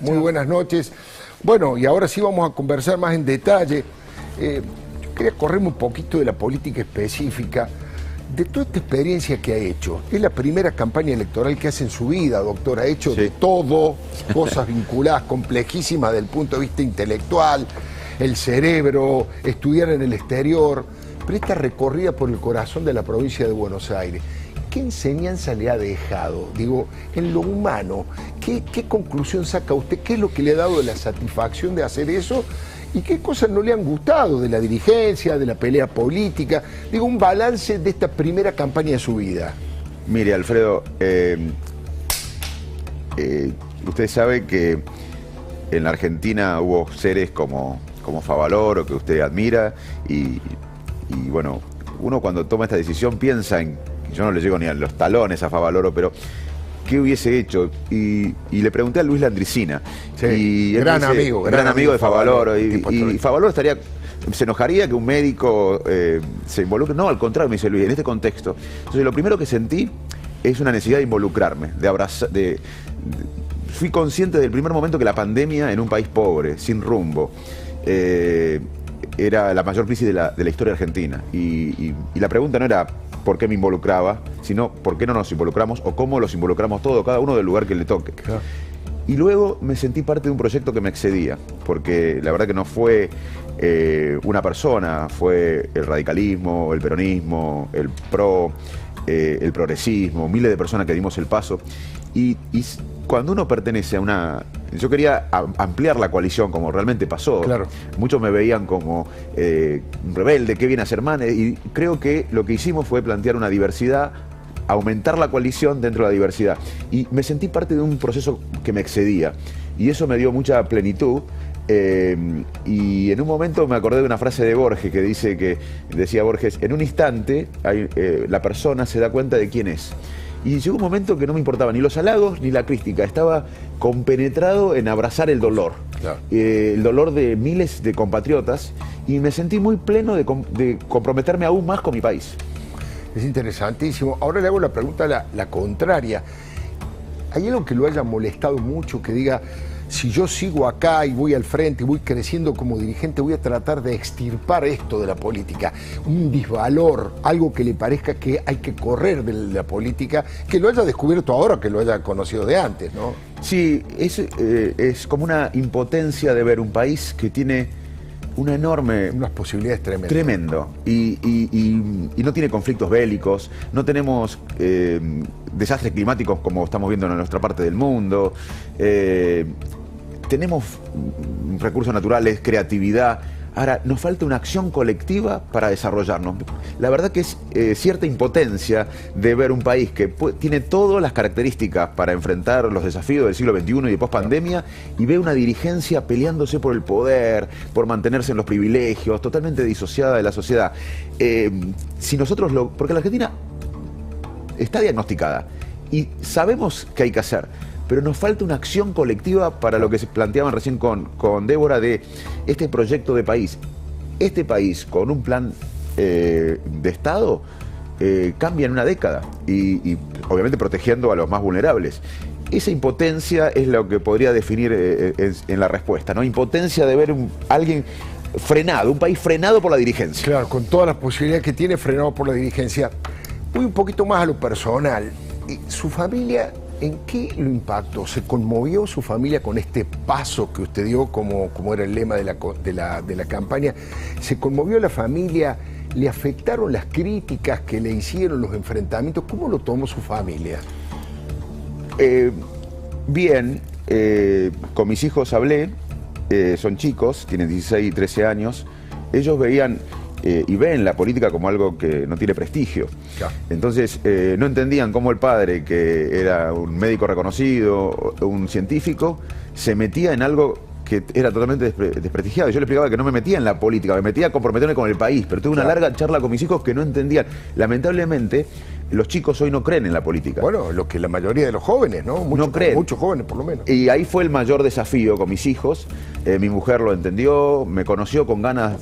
Muy buenas noches. Bueno, y ahora sí vamos a conversar más en detalle. Yo quería correrme un poquito de la política específica, de toda esta experiencia que ha hecho. Es la primera campaña electoral que hace en su vida, doctor. Ha hecho de todo, cosas vinculadas, complejísimas desde el punto de vista intelectual, el cerebro, estudiar en el exterior, pero esta recorrida por el corazón de la provincia de Buenos Aires. ¿Qué enseñanza le ha dejado? Digo, en lo humano, ¿qué conclusión saca usted? ¿Qué es lo que le ha dado la satisfacción de hacer eso? ¿Y qué cosas no le han gustado de la dirigencia, de la pelea política? Digo, un balance de esta primera campaña de su vida. Mire, Alfredo, usted sabe que en la Argentina hubo seres como Favaloro, que usted admira, y bueno, uno cuando toma esta decisión piensa en... Yo no le llego ni a los talones a Favaloro, pero ¿qué hubiese hecho? Y le pregunté a Luis Landricina. Sí, y gran amigo de Favaloro. Y Favaloro se enojaría que un médico se involucre. No, al contrario, me dice Luis, en este contexto. Entonces, lo primero que sentí es una necesidad de involucrarme, de abrazar. Fui consciente del primer momento que la pandemia en un país pobre, sin rumbo, era la mayor crisis de la historia argentina. Y la pregunta no era por qué me involucraba, sino por qué no nos involucramos o cómo los involucramos todos, cada uno del lugar que le toque. Claro. Y luego me sentí parte de un proyecto que me excedía, porque la verdad que no fue una persona, fue el radicalismo, el peronismo, el PRO, el progresismo, miles de personas que dimos el paso. Y cuando uno pertenece a una... Yo quería ampliar la coalición, como realmente pasó. Claro. Muchos me veían como un rebelde, qué viene a hacer Manes, y creo que lo que hicimos fue plantear una diversidad, aumentar la coalición dentro de la diversidad. Y me sentí parte de un proceso que me excedía, y eso me dio mucha plenitud. Y en un momento me acordé de una frase de Borges que decía Borges, en un instante la persona se da cuenta de quién es. Y llegó un momento que no me importaba ni los halagos ni la crítica, estaba compenetrado en abrazar el dolor, claro. El dolor de miles de compatriotas, y me sentí muy pleno de comprometerme aún más con mi país. Es interesantísimo. Ahora le hago la pregunta la contraria. ¿Hay algo que lo haya molestado mucho, que diga, si yo sigo acá y voy al frente y voy creciendo como dirigente, voy a tratar de extirpar esto de la política? Un disvalor, algo que le parezca que hay que correr de la política, que lo haya descubierto ahora, que lo haya conocido de antes, ¿no? Sí, es como una impotencia de ver un país que tiene una enorme... Unas posibilidades tremendas. Tremendo. Y no tiene conflictos bélicos, no tenemos desastres climáticos como estamos viendo en nuestra parte del mundo, tenemos recursos naturales, creatividad. Ahora, nos falta una acción colectiva para desarrollarnos. La verdad que es cierta impotencia de ver un país que tiene todas las características para enfrentar los desafíos del siglo XXI y de post-pandemia, y ve una dirigencia peleándose por el poder, por mantenerse en los privilegios, totalmente disociada de la sociedad. Si nosotros porque la Argentina está diagnosticada y sabemos qué hay que hacer, pero nos falta una acción colectiva para lo que se planteaban recién con Débora, de este proyecto de país. Este país, con un plan de Estado, cambia en una década, y obviamente protegiendo a los más vulnerables. Esa impotencia es lo que podría definir en la respuesta, ¿no? Impotencia de ver alguien frenado, un país frenado por la dirigencia. Claro, con todas las posibilidades que tiene, frenado por la dirigencia. Voy un poquito más a lo personal. ¿Su familia en qué lo impactó? ¿Se conmovió su familia con este paso que usted dio, como era el lema de la campaña? ¿Se conmovió la familia? ¿Le afectaron las críticas que le hicieron, los enfrentamientos? ¿Cómo lo tomó su familia? Bien, con mis hijos hablé, son chicos, tienen 16 y 13 años. Ellos veían y ven la política como algo que no tiene prestigio. Claro. Entonces no entendían cómo el padre, que era un médico reconocido, un científico, se metía en algo que era totalmente desprestigiado. Yo le explicaba que no me metía en la política, me metía a comprometerme con el país, pero tuve una larga charla con mis hijos que no entendían. Lamentablemente, los chicos hoy no creen en la política. Bueno, lo que la mayoría de los jóvenes, ¿no? No creen. Muchos jóvenes, por lo menos. Y ahí fue el mayor desafío con mis hijos, Mi mujer lo entendió, me conoció con ganas.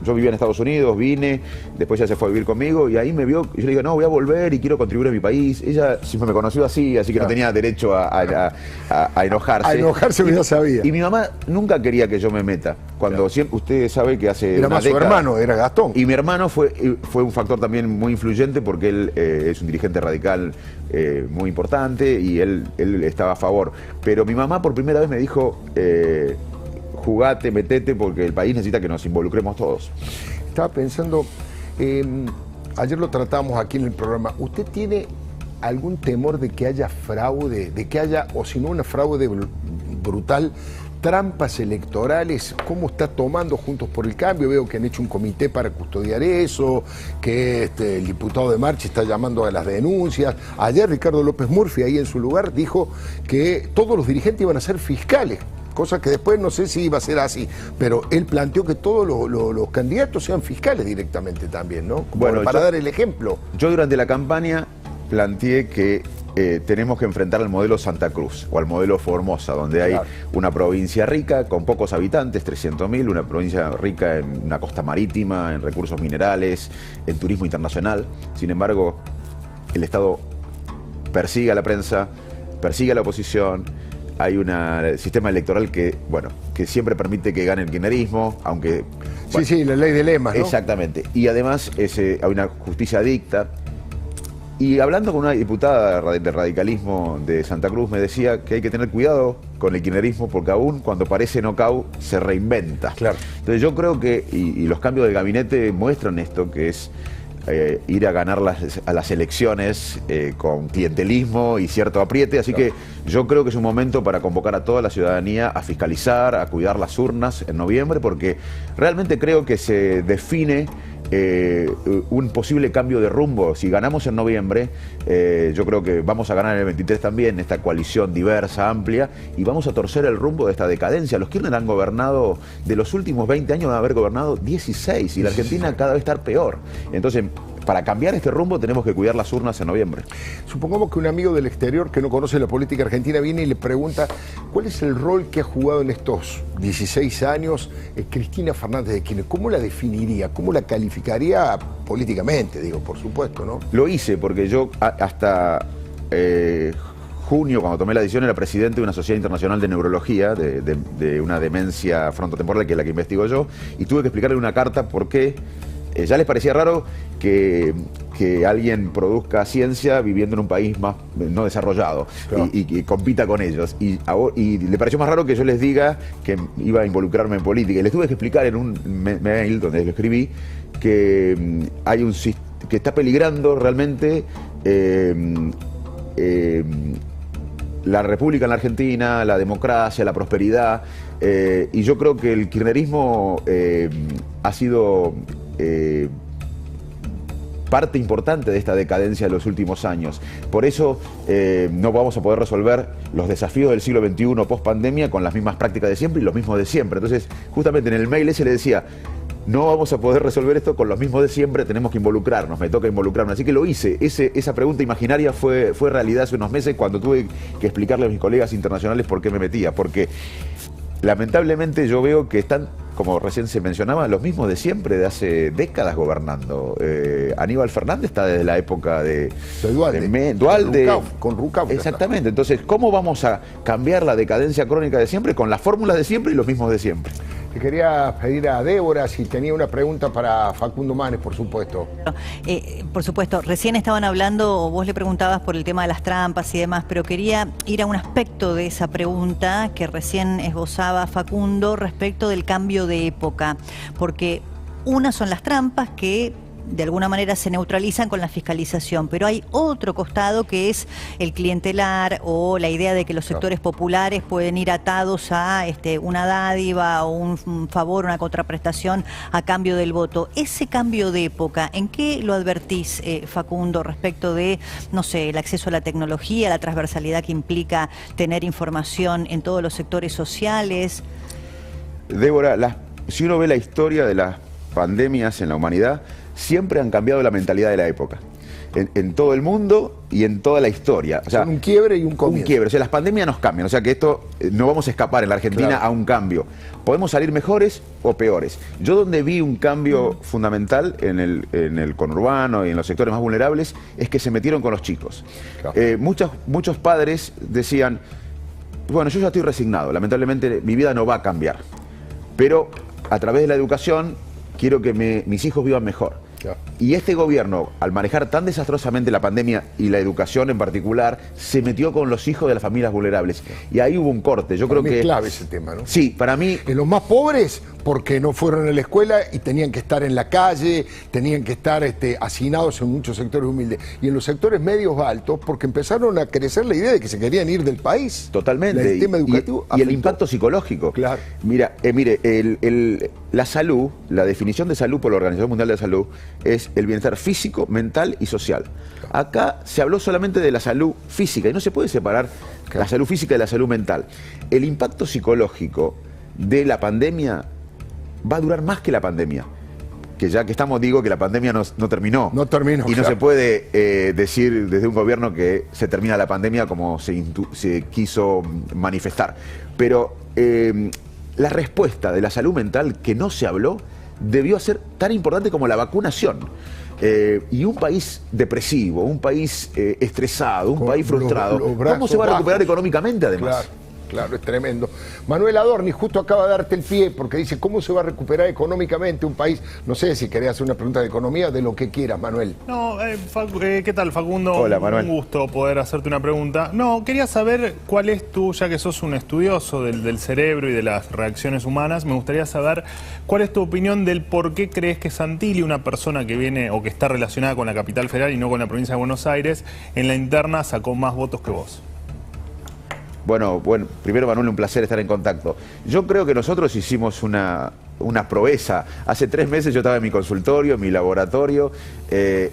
Yo vivía en Estados Unidos, vine, después ella se fue a vivir conmigo y ahí me vio. Y yo le digo, no, voy a volver y quiero contribuir a mi país. Ella siempre me conoció así que no tenía derecho a enojarse. A enojarse, ya sabía. Y mi mamá nunca quería que yo me meta. Cuando siempre, usted sabe que hace era una más década, su hermano, era Gastón. Y mi hermano fue un factor también muy influyente porque él es un dirigente radical muy importante y él estaba a favor. Pero mi mamá por primera vez me dijo, jugate, metete, porque el país necesita que nos involucremos todos. Estaba pensando, ayer lo tratamos aquí en el programa, ¿usted tiene algún temor de que haya fraude, de que haya, o si no una fraude brutal, trampas electorales? ¿Cómo está tomando Juntos por el Cambio? Veo que han hecho un comité para custodiar eso, que el diputado de Marchi está llamando a las denuncias. Ayer Ricardo López Murphy, ahí en su lugar, dijo que todos los dirigentes iban a ser fiscales, cosa que después no sé si iba a ser así, pero él planteó que todos los candidatos sean fiscales directamente también, ¿no? Bueno, para dar el ejemplo. Yo durante la campaña planteé que tenemos que enfrentar al modelo Santa Cruz o al modelo Formosa, donde hay una provincia rica con pocos habitantes, 300.000, una provincia rica en una costa marítima, en recursos minerales, en turismo internacional. Sin embargo, el Estado persigue a la prensa, persigue a la oposición. Hay un sistema electoral que siempre permite que gane el kirchnerismo, aunque... Bueno, sí, la ley de lemas, ¿no? Exactamente. Y además hay una justicia adicta. Y hablando con una diputada de radicalismo de Santa Cruz, me decía que hay que tener cuidado con el kirchnerismo porque aún cuando parece knockout se reinventa. Claro. Entonces yo creo que, y los cambios del gabinete muestran esto, que es ir a ganar a las elecciones con clientelismo y cierto apriete, así que yo creo que es un momento para convocar a toda la ciudadanía a fiscalizar, a cuidar las urnas en noviembre, porque realmente creo que se define un posible cambio de rumbo. Si ganamos en noviembre, yo creo que vamos a ganar en el 23 también, esta coalición diversa, amplia, y vamos a torcer el rumbo de esta decadencia. Los Kirchner han gobernado, de los últimos 20 años van a haber gobernado 16, y la Argentina cada vez está peor. Entonces, para cambiar este rumbo tenemos que cuidar las urnas en noviembre. Supongamos que un amigo del exterior que no conoce la política argentina viene y le pregunta ¿cuál es el rol que ha jugado en estos 16 años Cristina Fernández de Kirchner? ¿Cómo la definiría? ¿Cómo la calificaría políticamente? Digo, por supuesto, ¿no? Lo hice porque yo hasta junio, cuando tomé la decisión, era presidente de una sociedad internacional de neurología, de una demencia frontotemporal, que es la que investigo yo, y tuve que explicarle una carta por qué ya les parecía raro que alguien produzca ciencia viviendo en un país más no desarrollado, claro, y compita con ellos. Y le pareció más raro que yo les diga que iba a involucrarme en política. Y les tuve que explicar en un mail donde lo escribí que hay que está peligrando realmente la república en la Argentina, la democracia, la prosperidad, y yo creo que el kirchnerismo ha sido parte importante de esta decadencia de los últimos años. Por eso no vamos a poder resolver los desafíos del siglo XXI post pandemia con las mismas prácticas de siempre y los mismos de siempre. Entonces, justamente en el mail ese le decía, no vamos a poder resolver esto con los mismos de siempre, tenemos que involucrarnos, me toca involucrarme. Así que lo hice. Esa pregunta imaginaria fue realidad hace unos meses cuando tuve que explicarle a mis colegas internacionales por qué me metía. Porque lamentablemente yo veo que están, como recién se mencionaba, los mismos de siempre, de hace décadas gobernando. Aníbal Fernández está desde la época de Duhalde. Con Rucauf. Exactamente. Entonces, ¿cómo vamos a cambiar la decadencia crónica de siempre con las fórmulas de siempre y los mismos de siempre? Le quería pedir a Débora si tenía una pregunta para Facundo Manes, por supuesto. Por supuesto, recién estaban hablando, vos le preguntabas por el tema de las trampas y demás, pero quería ir a un aspecto de esa pregunta que recién esbozaba Facundo respecto del cambio de época, porque una son las trampas que de alguna manera se neutralizan con la fiscalización, pero hay otro costado que es el clientelar o la idea de que los sectores populares pueden ir atados a una dádiva o un favor, una contraprestación a cambio del voto. Ese cambio de época, ¿en qué lo advertís, Facundo, respecto de, no sé, el acceso a la tecnología, la transversalidad que implica tener información en todos los sectores sociales? Débora, si uno ve la historia de las pandemias en la humanidad, siempre han cambiado la mentalidad de la época. en todo el mundo y en toda la historia. O sea, son un quiebre y un comienzo. Un quiebre. O sea, las pandemias nos cambian. O sea, que esto no vamos a escapar en la Argentina, claro, a un cambio. Podemos salir mejores o peores. Yo donde vi un cambio fundamental en el conurbano y en los sectores más vulnerables es que se metieron con los chicos. Claro. Muchos padres decían, bueno, yo ya estoy resignado, lamentablemente mi vida no va a cambiar, pero a través de la educación quiero que mis hijos vivan mejor. Claro. Y este gobierno, al manejar tan desastrosamente la pandemia y la educación en particular, se metió con los hijos de las familias vulnerables. Y ahí hubo un corte. Yo creo que es clave ese tema, ¿no? Sí, para mí. En los más pobres, porque no fueron a la escuela y tenían que estar en la calle, tenían que estar hacinados en muchos sectores humildes. Y en los sectores medios altos, porque empezaron a crecer la idea de que se querían ir del país. Totalmente. El tema educativo y el impacto psicológico. Claro. Mira, la salud, la definición de salud por la Organización Mundial de la Salud es el bienestar físico, mental y social. Acá se habló solamente de la salud física y no se puede separar la salud física de la salud mental. El impacto psicológico de la pandemia va a durar más que la pandemia. Que ya que estamos, digo que la pandemia no terminó. No terminó. Y no se puede decir desde un gobierno que se termina la pandemia como se quiso manifestar. Pero la respuesta de la salud mental que no se habló debió ser tan importante como la vacunación. Y un país depresivo, un país estresado, un país frustrado, ¿cómo se va a recuperar económicamente además? Claro. Claro, es tremendo. Manuel Adorni justo acaba de darte el pie porque dice, ¿cómo se va a recuperar económicamente un país? No sé si querés hacer una pregunta de economía, de lo que quieras, Manuel. No, ¿qué tal, Facundo? Hola, Manuel. Un gusto poder hacerte una pregunta. No, quería saber cuál es tu, ya que sos un estudioso del cerebro y de las reacciones humanas, me gustaría saber cuál es tu opinión del por qué crees que Santilli, una persona que viene o que está relacionada con la capital federal y no con la provincia de Buenos Aires, en la interna sacó más votos que vos. Bueno, primero, Manuel, un placer estar en contacto. Yo creo que nosotros hicimos una proeza. Hace 3 meses yo estaba en mi consultorio, en mi laboratorio,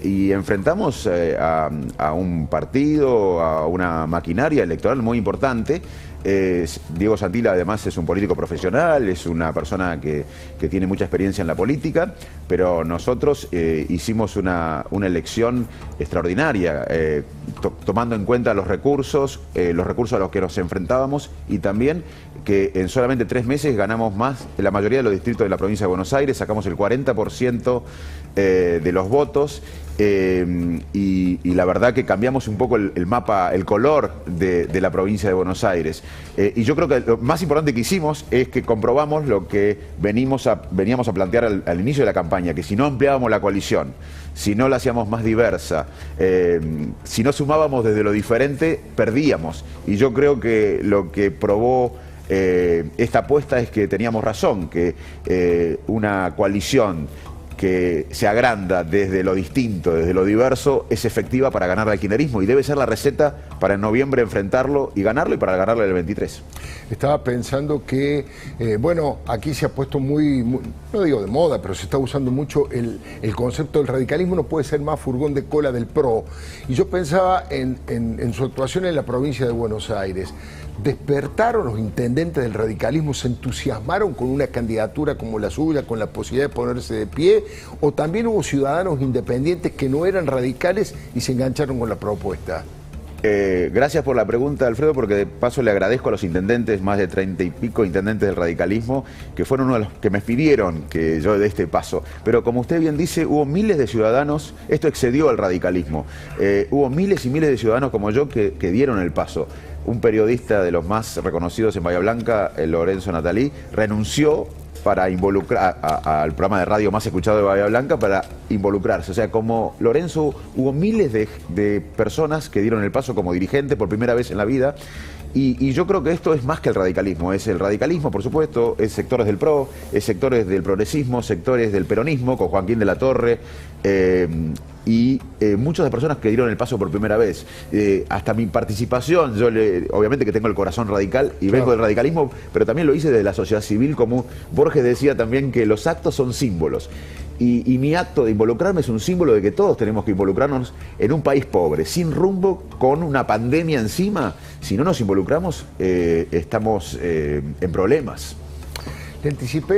y enfrentamos a un partido, a una maquinaria electoral muy importante. Diego Santilli además es un político profesional, es una persona que tiene mucha experiencia en la política, pero nosotros hicimos una elección extraordinaria, tomando en cuenta los recursos a los que nos enfrentábamos, y también que en solamente 3 meses ganamos más de la mayoría de los distritos de la provincia de Buenos Aires, sacamos el 40% de los votos. Y la verdad que cambiamos un poco el mapa, el color de la provincia de Buenos Aires. Y yo creo que lo más importante que hicimos es que comprobamos lo que veníamos a plantear al inicio de la campaña, que si no ampliábamos la coalición, si no la hacíamos más diversa, si no sumábamos desde lo diferente, perdíamos. Y yo creo que lo que probó esta apuesta es que teníamos razón, que una coalición que se agranda desde lo distinto, desde lo diverso, es efectiva para ganar al kirchnerismo y debe ser la receta para en noviembre enfrentarlo y ganarlo, y para ganarle el 23. Estaba pensando que, bueno, aquí se ha puesto muy, no digo de moda, pero se está usando mucho el concepto del radicalismo no puede ser más furgón de cola del PRO. Y yo pensaba en su actuación en la provincia de Buenos Aires. ¿Despertaron los intendentes del radicalismo, se entusiasmaron con una candidatura como la suya, con la posibilidad de ponerse de pie? ¿O también hubo ciudadanos independientes que no eran radicales y se engancharon con la propuesta? Gracias por la pregunta, Alfredo, porque de paso le agradezco a los intendentes, más de 30 y pico intendentes del radicalismo, que fueron uno de los que me pidieron que yo dé este paso. Pero como usted bien dice, hubo miles de ciudadanos, esto excedió al radicalismo, hubo miles y miles de ciudadanos como yo que dieron el paso. Un periodista de los más reconocidos en Bahía Blanca, Lorenzo Natalí, renunció para involucrar al programa de radio más escuchado de Bahía Blanca para involucrarse. O sea, como Lorenzo, hubo miles de personas que dieron el paso como dirigente por primera vez en la vida. Y yo creo que esto es más que el radicalismo. Es el radicalismo, por supuesto, es sectores del PRO, es sectores del progresismo, sectores del peronismo, con Joaquín de la Torre, y muchas de personas que dieron el paso por primera vez. Hasta mi participación, yo obviamente que tengo el corazón radical y vengo del radicalismo, pero también lo hice desde la sociedad civil, como Borges decía también que los actos son símbolos. Y mi acto de involucrarme es un símbolo de que todos tenemos que involucrarnos en un país pobre, sin rumbo, con una pandemia encima. Si no nos involucramos, estamos en problemas. Le anticipé